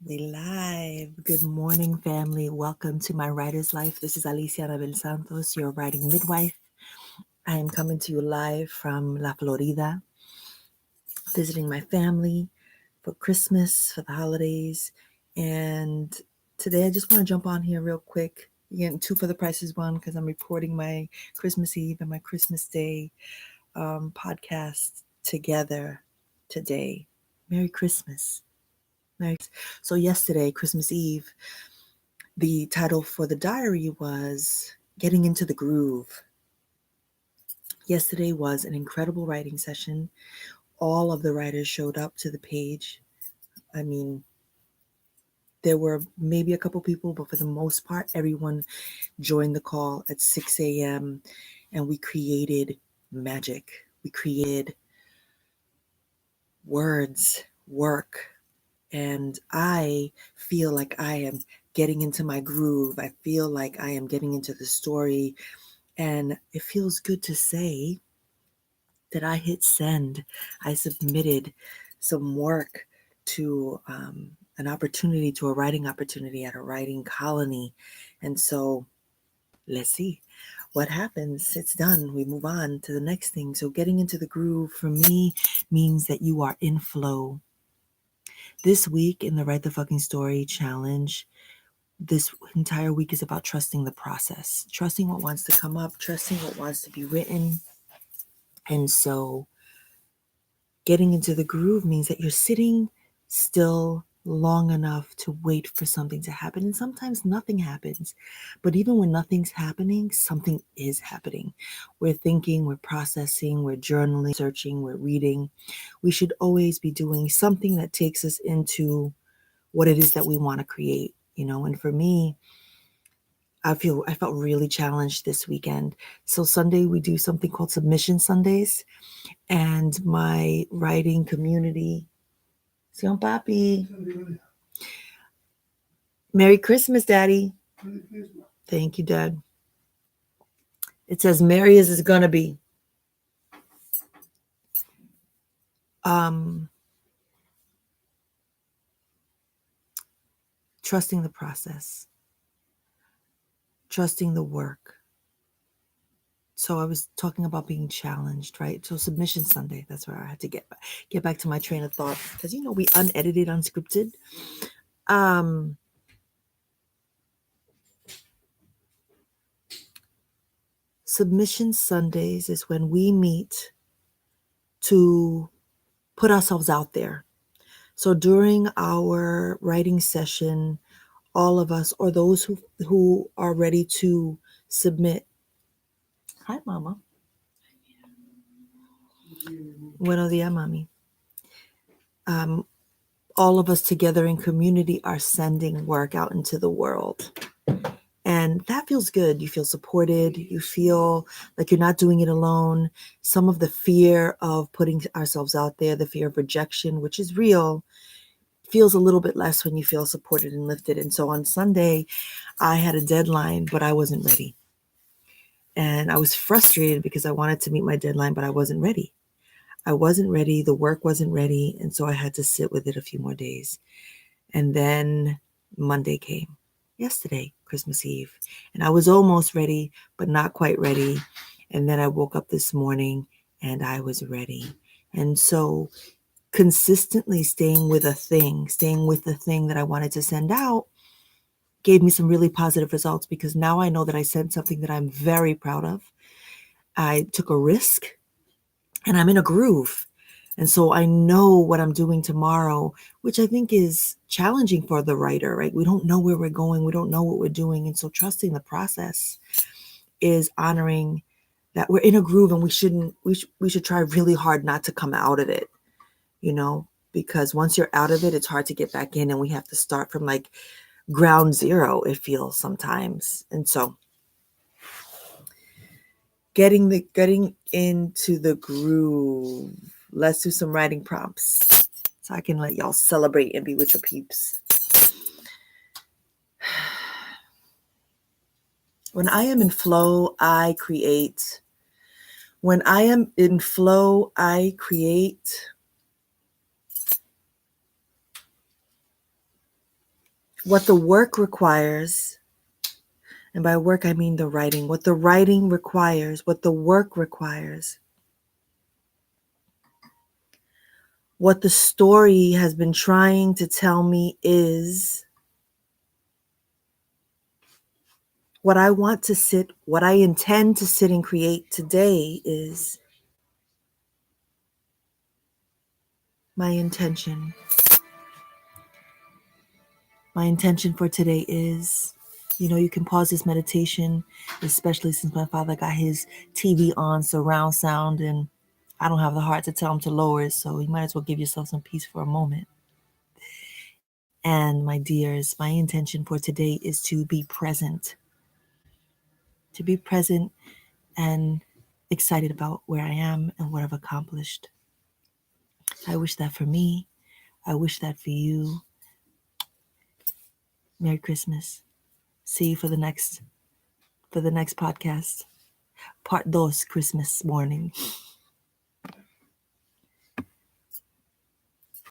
We live. Good morning, family. Welcome to my writer's life. This is Alicia Rabel Santos, your writing midwife. I am coming to you live from La Florida, visiting my family for Christmas, for the holidays. And today I just want to jump on here real quick. Again, two for the price is one because I'm reporting my Christmas Eve and my Christmas Day podcast together today. Merry Christmas. So yesterday, Christmas Eve, the title for the diary was Getting into the Groove. Yesterday was an incredible writing session. All of the writers showed up to the page. I mean, there were maybe a couple people, but for the most part, everyone joined the call at 6 a.m. and we created magic. We created words, work, and I feel like I am getting into my groove. I feel like I am getting into the story. And it feels good to say that I hit send. I submitted some work to an opportunity, to a writing opportunity at a writing colony. And so let's see what happens. It's done. We move on to the next thing. So getting into the groove for me means that you are in flow. This week in the Write the Fucking Story challenge, this entire week is about trusting the process, trusting what wants to come up, trusting what wants to be written. And so getting into the groove means that you're sitting still long enough to wait for something to happen. And sometimes nothing happens. But even when nothing's happening, something is happening. We're thinking, we're processing, we're journaling, searching, we're reading. We should always be doing something that takes us into what it is that we want to create, And for me, I felt really challenged this weekend. So Sunday we do something called Submission Sundays, and my writing community. Sion Papi. Merry Christmas, Daddy. Thank you, Dad. It says merry as it's gonna be. Trusting the process, trusting the work. So I was talking about being challenged, right? So Submission Sunday, that's where I had to get back to my train of thought, because we unedited, unscripted. Submission Sundays is when we meet to put ourselves out there. So during our writing session, all of us, or those who are ready to submit. Hi, Mama. Buenos días, Mami. All of us together in community are sending work out into the world. And that feels good. You feel supported. You feel like you're not doing it alone. Some of the fear of putting ourselves out there, the fear of rejection, which is real, feels a little bit less when you feel supported and lifted. And so on Sunday, I had a deadline, but I wasn't ready. And I was frustrated because I wanted to meet my deadline, but I wasn't ready. I wasn't ready. The work wasn't ready. And so I had to sit with it a few more days. And then Monday came, yesterday, Christmas Eve. And I was almost ready, but not quite ready. And then I woke up this morning and I was ready. And so consistently staying with the thing that I wanted to send out gave me some really positive results, because now I know that I sent something that I'm very proud of. I took a risk and I'm in a groove. And so I know what I'm doing tomorrow, which I think is challenging for the writer, right? We don't know where we're going. We don't know what we're doing. And so trusting the process is honoring that we're in a groove, and we should try really hard not to come out of it, because once you're out of it, it's hard to get back in, and we have to start from like ground zero, it feels sometimes. And so getting into the groove. Let's do some writing prompts so I can let y'all celebrate and be with your peeps. When I am in flow, I create. When I am in flow, I create. what the work requires, and by work I mean the writing, what the writing requires, what the work requires, what the story has been trying to tell me is what I want to sit, what I intend to sit and create today is my intention. My intention for today is, you can pause this meditation, especially since my father got his TV on surround sound and I don't have the heart to tell him to lower it, so you might as well give yourself some peace for a moment. And my dears, my intention for today is to be present and excited about where I am and what I've accomplished. I wish that for me. I wish that for you. Merry Christmas. See you for the next podcast. Part 2, Christmas morning.